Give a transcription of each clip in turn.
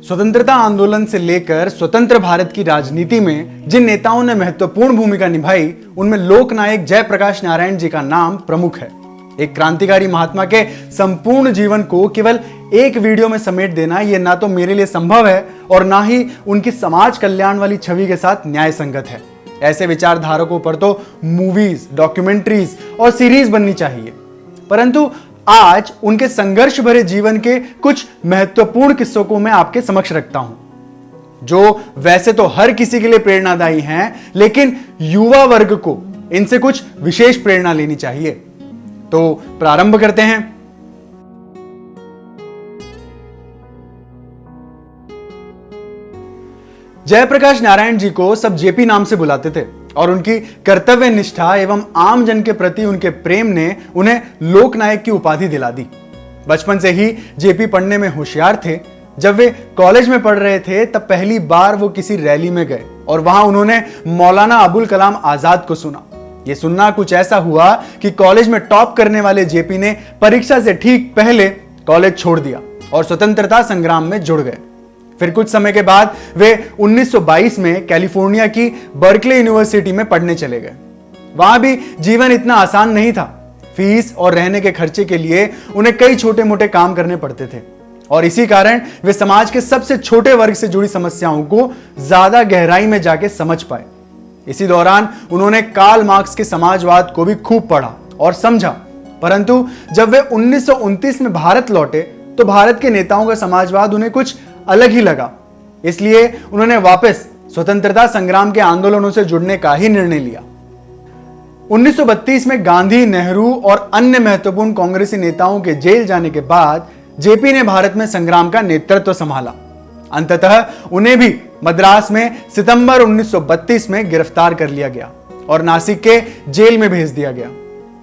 स्वतंत्रता आंदोलन से लेकर स्वतंत्र भारत की राजनीति में जिन नेताओं ने महत्वपूर्ण भूमिका निभाई, उनमें लोकनायक जयप्रकाश नारायण जी का नाम प्रमुख है। एक क्रांतिकारी महात्मा के संपूर्ण जीवन को केवल एक वीडियो में समेट देना यह ना तो मेरे लिए संभव है और ना ही उनकी समाज कल्याण वाली छवि के साथ न्याय संगत है। ऐसे विचारधारकों पर तो मूवीज, डॉक्यूमेंट्रीज और सीरीज बननी चाहिए, परंतु आज उनके संघर्ष भरे जीवन के कुछ महत्वपूर्ण किस्सों को मैं आपके समक्ष रखता हूं, जो वैसे तो हर किसी के लिए प्रेरणादायी हैं, लेकिन युवा वर्ग को इनसे कुछ विशेष प्रेरणा लेनी चाहिए। तो प्रारंभ करते हैं। जयप्रकाश नारायण जी को सब जेपी नाम से बुलाते थे और उनकी कर्तव्य निष्ठा एवं आम जन के प्रति उनके प्रेम ने उन्हें लोकनायक की उपाधि दिला दी। बचपन से ही जेपी पढ़ने में होशियार थे। जब वे कॉलेज में पढ़ रहे थे तब पहली बार वो किसी रैली में गए और वहां उन्होंने मौलाना अबुल कलाम आजाद को सुना। यह सुनना कुछ ऐसा हुआ कि कॉलेज में टॉप करने वाले जेपी ने परीक्षा से ठीक पहले कॉलेज छोड़ दिया और स्वतंत्रता संग्राम में जुड़ गए। फिर कुछ समय के बाद वे 1922 में कैलिफोर्निया की बर्कले यूनिवर्सिटी में पढ़ने चले गए। वहां भी जीवन इतना आसान नहीं था। फीस और रहने के खर्चे के लिए उन्हें कई छोटे मोटे काम करने पड़ते थे और इसी कारण वे समाज के सबसे छोटे वर्ग से जुड़ी समस्याओं को ज्यादा गहराई में जाके समझ पाए। इसी दौरान उन्होंने कार्ल मार्क्स के समाजवाद को भी खूब पढ़ा और समझा, परंतु जब वे 1929 में भारत लौटे तो भारत के नेताओं का समाजवाद उन्हें कुछ अलग ही लगा। इसलिए उन्होंने वापस स्वतंत्रता संग्राम के आंदोलनों से जुड़ने का ही निर्णय लिया। 1932 में गांधी, नेहरू और अन्य महत्वपूर्ण कांग्रेसी नेताओं के जेल जाने के बाद जेपी ने भारत में संग्राम का नेतृत्व संभाला। अंततः उन्हें भी मद्रास में सितंबर 1932 में गिरफ्तार कर लिया गया और नासिक के जेल में भेज दिया गया।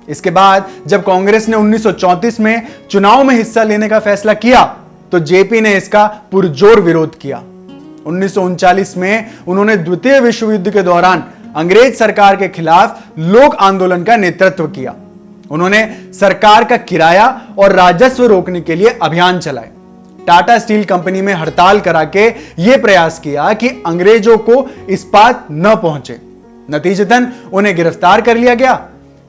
इसके बाद जब कांग्रेस ने 1934 में चुनाव में हिस्सा लेने का फैसला किया तो जेपी ने इसका पुरजोर विरोध किया। 1939 में उन्होंने द्वितीय विश्व युद्ध के दौरान अंग्रेज सरकार के खिलाफ लोक आंदोलन का नेतृत्व किया। उन्होंने सरकार का किराया और राजस्व रोकने के लिए अभियान चलाए। टाटा स्टील कंपनी में हड़ताल करा के यह प्रयास किया कि अंग्रेजों को इस्पात न पहुंचे। नतीजतन उन्हें गिरफ्तार कर लिया गया।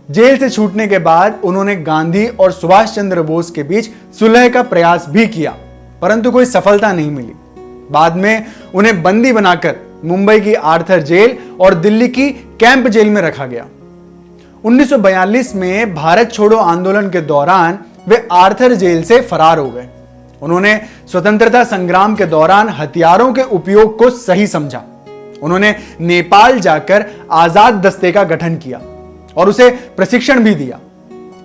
जेल से छूटने के बाद उन्होंने गांधी और सुभाष चंद्र बोस के बीच सुलह का प्रयास भी किया, परंतु कोई सफलता नहीं मिली। बाद में उन्हें बंदी बनाकर मुंबई की आर्थर जेल और दिल्ली की कैंप जेल में रखा गया। 1942 में भारत छोड़ो आंदोलन के दौरान वे आर्थर जेल से फरार हो गए। उन्होंने स्वतंत्रता संग्राम के दौरान हथियारों के उपयोग को सही समझा। उन्होंने नेपाल जाकर आजाद दस्ते का गठन किया और उसे प्रशिक्षण भी दिया।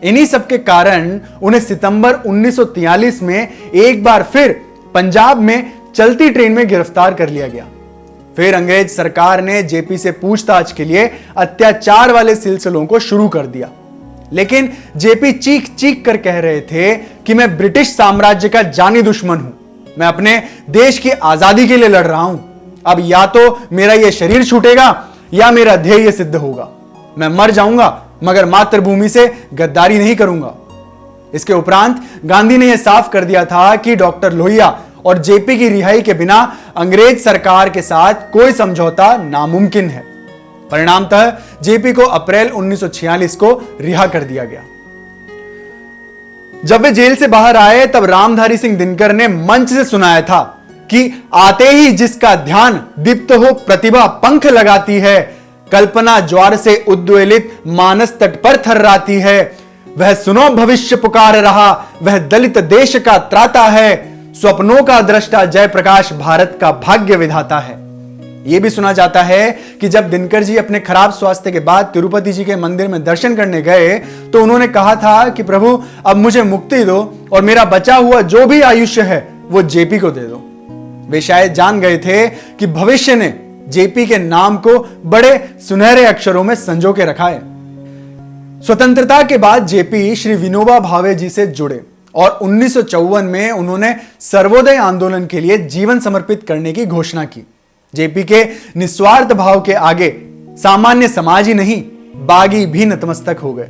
इन्हीं सब के कारण उन्हें सितंबर 1943 में एक बार फिर पंजाब में चलती ट्रेन में गिरफ्तार कर लिया गया। फिर अंग्रेज सरकार ने जेपी से पूछताछ के लिए अत्याचार वाले सिलसिलों को शुरू कर दिया, लेकिन जेपी चीख चीख कर कह रहे थे कि मैं ब्रिटिश साम्राज्य का जानी दुश्मन हूं, मैं अपने देश की आजादी के लिए लड़ रहा हूं। अब या तो मेरा यह शरीर छूटेगा या मेरा ध्येय सिद्ध होगा। मैं मर जाऊंगा मगर मातृभूमि से गद्दारी नहीं करूंगा। इसके उपरांत गांधी ने यह साफ कर दिया था कि डॉक्टर लोहिया और जेपी की रिहाई के बिना अंग्रेज सरकार के साथ कोई समझौता नामुमकिन है। परिणामतः जेपी को अप्रैल 1946 को रिहा कर दिया गया। जब वे जेल से बाहर आए तब रामधारी सिंह दिनकर ने मंच से सुनाया था कि आते ही जिसका ध्यान दीप्त हो प्रतिभा पंख लगाती है, कल्पना ज्वार से उद्वेलित मानस तट पर थर्राती है, वह सुनो भविष्य पुकार रहा, वह दलित देश का त्राता है, स्वप्नों का दृष्टा जयप्रकाश भारत का भाग्य विधाता है। यह भी सुना जाता है कि जब दिनकर जी अपने खराब स्वास्थ्य के बाद तिरुपति जी के मंदिर में दर्शन करने गए तो उन्होंने कहा था कि प्रभु अब मुझे मुक्ति दो और मेरा बचा हुआ जो भी आयुष्य है वो जेपी को दे दो। वे शायद जान गए थे कि भविष्य ने जेपी के नाम को बड़े सुनहरे अक्षरों में संजो के रखा है। स्वतंत्रता के बाद जेपी श्री विनोबा भावे जी से जुड़े और 1954 में उन्होंने सर्वोदय आंदोलन के लिए जीवन समर्पित करने की घोषणा की। जेपी के निस्वार्थ भाव के आगे सामान्य समाज ही नहीं, बागी भी नतमस्तक हो गए।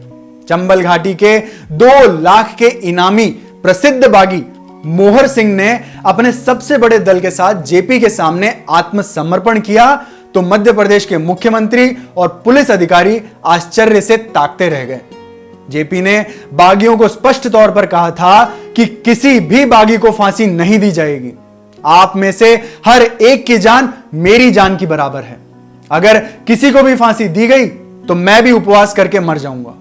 चंबल घाटी के 2 लाख के इनामी प्रसिद्ध बागी मोहर सिंह ने अपने सबसे बड़े दल के साथ जेपी के सामने आत्मसमर्पण किया तो मध्य प्रदेश के मुख्यमंत्री और पुलिस अधिकारी आश्चर्य से ताकते रह गए। जेपी ने बागियों को स्पष्ट तौर पर कहा था कि किसी भी बागी को फांसी नहीं दी जाएगी। आप में से हर एक की जान मेरी जान की बराबर है। अगर किसी को भी फांसी दी गई तो मैं भी उपवास करके मर जाऊंगा।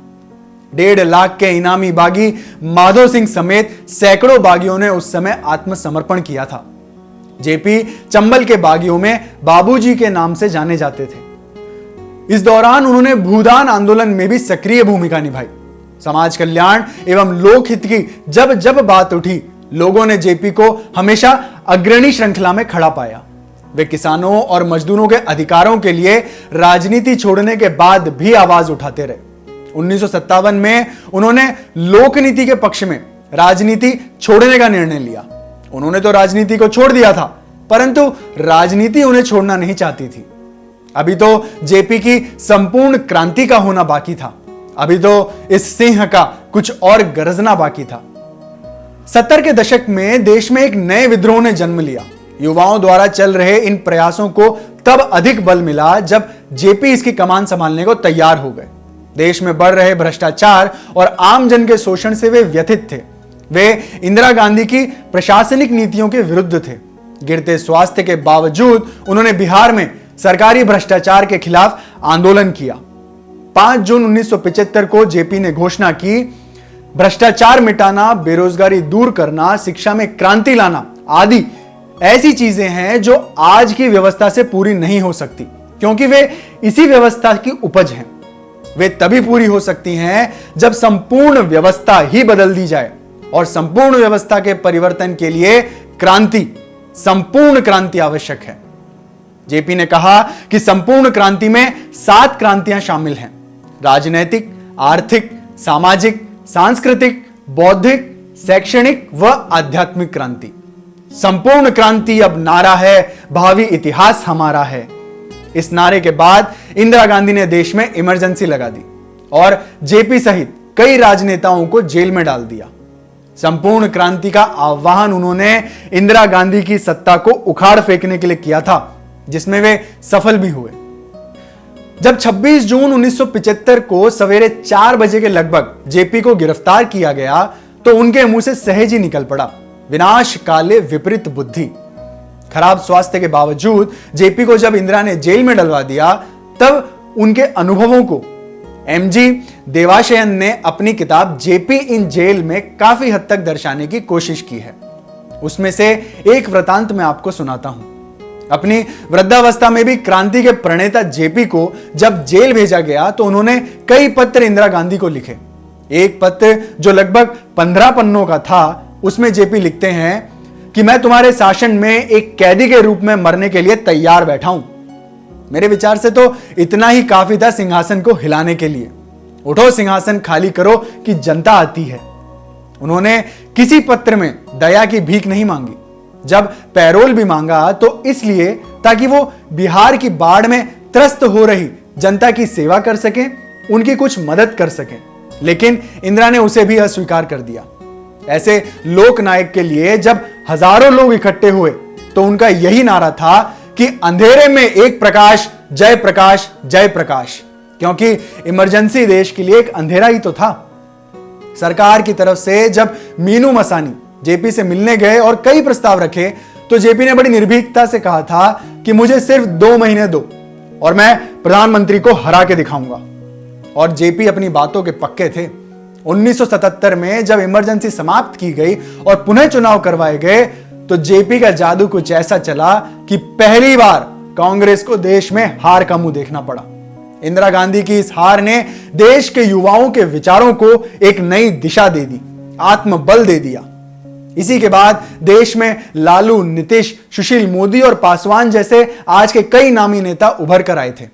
1.5 लाख के इनामी बागी माधो सिंह समेत सैकड़ों बागियों ने उस समय आत्मसमर्पण किया था। जेपी चंबल के बागियों में बाबूजी के नाम से जाने जाते थे। इस दौरान उन्होंने भूदान आंदोलन में भी सक्रिय भूमिका निभाई। समाज कल्याण एवं लोकहित की जब जब बात उठी, लोगों ने जेपी को हमेशा अग्रणी श्रृंखला में खड़ा पाया। वे किसानों और मजदूरों के अधिकारों के लिए राजनीति छोड़ने के बाद भी आवाज उठाते रहे। 1957 में उन्होंने लोकनीति के पक्ष में राजनीति छोड़ने का निर्णय लिया। उन्होंने तो राजनीति को छोड़ दिया था, परंतु राजनीति उन्हें छोड़ना नहीं चाहती थी। अभी तो जेपी की संपूर्ण क्रांति का होना बाकी था। अभी तो इस सिंह का कुछ और गरजना बाकी था। 70 के दशक में देश में एक नए विद्रोह ने जन्म लिया। युवाओं द्वारा चल रहे इन प्रयासों को तब अधिक बल मिला जब जेपी इसकी कमान संभालने को तैयार हो गए। देश में बढ़ रहे भ्रष्टाचार और आम जन के शोषण से वे व्यथित थे। वे इंदिरा गांधी की प्रशासनिक नीतियों के विरुद्ध थे। गिरते स्वास्थ्य के बावजूद उन्होंने बिहार में सरकारी भ्रष्टाचार के खिलाफ आंदोलन किया। 5 जून 1975 को जेपी ने घोषणा की, भ्रष्टाचार मिटाना, बेरोजगारी दूर करना, शिक्षा में क्रांति लाना आदि ऐसी चीजें हैं जो आज की व्यवस्था से पूरी नहीं हो सकती, क्योंकि वे इसी व्यवस्था की उपज हैं। वे तभी पूरी हो सकती हैं जब संपूर्ण व्यवस्था ही बदल दी जाए, और संपूर्ण व्यवस्था के परिवर्तन के लिए क्रांति, संपूर्ण क्रांति आवश्यक है। जेपी ने कहा कि संपूर्ण क्रांति में 7 क्रांतियां शामिल हैं: राजनैतिक, आर्थिक, सामाजिक, सांस्कृतिक, बौद्धिक, शैक्षणिक व आध्यात्मिक क्रांति। संपूर्ण क्रांति अब नारा है, भावी इतिहास हमारा है। इस नारे के बाद इंदिरा गांधी ने देश में इमरजेंसी लगा दी और जेपी सहित कई राजनेताओं को जेल में डाल दिया। संपूर्ण क्रांति का आह्वान उन्होंने इंदिरा गांधी की सत्ता को उखाड़ फेंकने के लिए किया था, जिसमें वे सफल भी हुए। जब 26 जून 1975 को सवेरे 4 बजे के लगभग जेपी को गिरफ्तार किया गया तो उनके मुंह से सहज ही निकल पड़ा, विनाश काले विपरीत बुद्धि। खराब स्वास्थ्य के बावजूद जेपी को जब इंदिरा ने जेल में डलवा दिया, तब उनके अनुभवों को एमजी देवाशयन ने अपनी किताब जेपी इन जेल में काफी हद तक दर्शाने की कोशिश की है। उसमें से एक वृतांत मैं आपको सुनाता हूं। अपनी वृद्धावस्था में भी क्रांति के प्रणेता जेपी को जब जेल भेजा गया तो उन्होंने कई पत्र इंदिरा गांधी को लिखे। एक पत्र जो लगभग 15 पन्नों का था, उसमें जेपी लिखते हैं कि मैं तुम्हारे शासन में एक कैदी के रूप में मरने के लिए तैयार बैठा हूं। मेरे विचार से तो इतना ही काफी था सिंहासन को हिलाने के लिए। उठो, सिंहासन खाली करो कि जनता आती है। उन्होंने किसी पत्र में दया की भीख नहीं मांगी। जब पैरोल भी मांगा तो इसलिए ताकि वो बिहार की बाढ़ में त्रस्त हो रही जनता की सेवा कर सके, उनकी कुछ मदद कर सके। लेकिन इंदिरा ने उसे भी अस्वीकार कर दिया। ऐसे लोकनायक के लिए जब हजारों लोग इकट्ठे हुए तो उनका यही नारा था कि अंधेरे में एक प्रकाश, जय प्रकाश, जय प्रकाश। क्योंकि इमरजेंसी देश के लिए एक अंधेरा ही तो था। सरकार की तरफ से जब मीनू मसानी जेपी से मिलने गए और कई प्रस्ताव रखे तो जेपी ने बड़ी निर्भीकता से कहा था कि मुझे सिर्फ 2 महीने दो और मैं प्रधानमंत्री को हरा के दिखाऊंगा। और जेपी अपनी बातों के पक्के थे। 1977 में जब इमरजेंसी समाप्त की गई और पुनः चुनाव करवाए गए तो जेपी का जादू कुछ ऐसा चला कि पहली बार कांग्रेस को देश में हार का मुंह देखना पड़ा। इंदिरा गांधी की इस हार ने देश के युवाओं के विचारों को एक नई दिशा दे दी, आत्मबल दे दिया। इसी के बाद देश में लालू, नीतीश, सुशील मोदी और पासवान जैसे आज के कई नामी नेता उभर कर आए थे।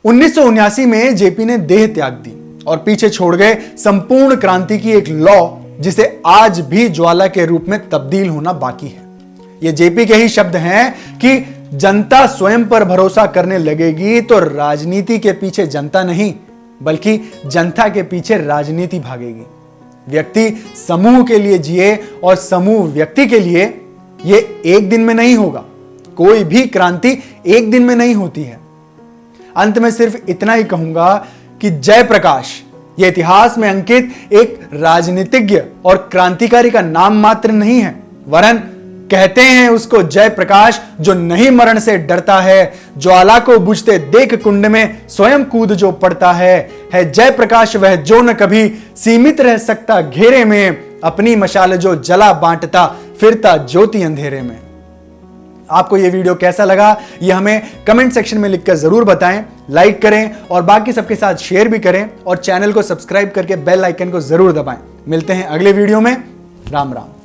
1979 में जेपी ने देह त्याग दी और पीछे छोड़ गए संपूर्ण क्रांति की एक लौ, जिसे आज भी ज्वाला के रूप में तब्दील होना बाकी है। ये जेपी के ही शब्द हैं कि जनता स्वयं पर भरोसा करने लगेगी तो राजनीति के पीछे जनता नहीं, बल्कि जनता के पीछे राजनीति भागेगी। व्यक्ति समूह के लिए जिए और समूह व्यक्ति के लिए, ये एक दिन में नहीं होगा। कोई भी क्रांति एक दिन में नहीं होती है। अंत में सिर्फ इतना ही कहूंगा कि जयप्रकाश ये इतिहास में अंकित एक राजनीतिज्ञ और क्रांतिकारी का नाम मात्र नहीं है, वरन कहते हैं उसको जयप्रकाश जो नहीं मरण से डरता है, ज्वाला को बुझते देख कुंड में स्वयं कूद जो पड़ता है जयप्रकाश वह जो न कभी सीमित रह सकता घेरे में, अपनी मशाल जो जला बांटता फिरता ज्योति अंधेरे में। आपको यह वीडियो कैसा लगा यह हमें कमेंट सेक्शन में लिखकर जरूर बताएं, लाइक करें और बाकी सबके साथ शेयर भी करें और चैनल को सब्सक्राइब करके बेल आइकन को जरूर दबाएं। मिलते हैं अगले वीडियो में। राम राम।